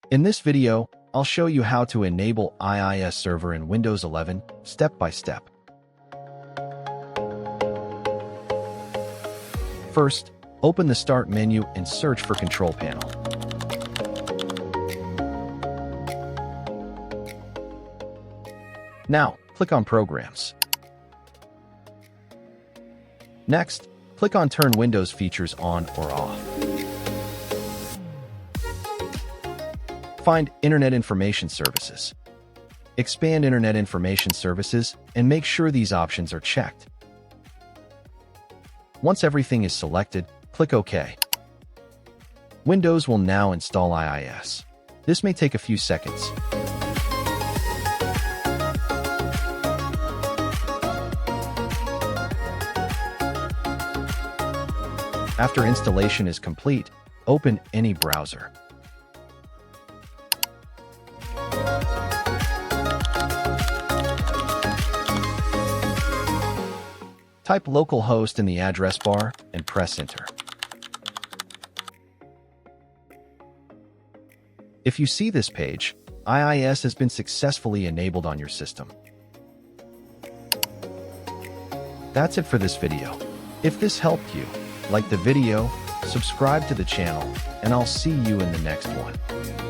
In this video, I'll show you how to enable IIS server in Windows 11 step by step. First, open the Start menu and search for Control Panel. Now, click on Programs. Next, click on Turn Windows Features on or off. Find Internet Information Services. Expand Internet Information Services and make sure these options are checked. Once everything is selected, click OK. Windows will now install IIS. This may take a few seconds. After installation is complete, open any browser. Type localhost in the address bar and press Enter. If you see this page, IIS has been successfully enabled on your system. That's it for this video. If this helped you, like the video, subscribe to the channel, and I'll see you in the next one.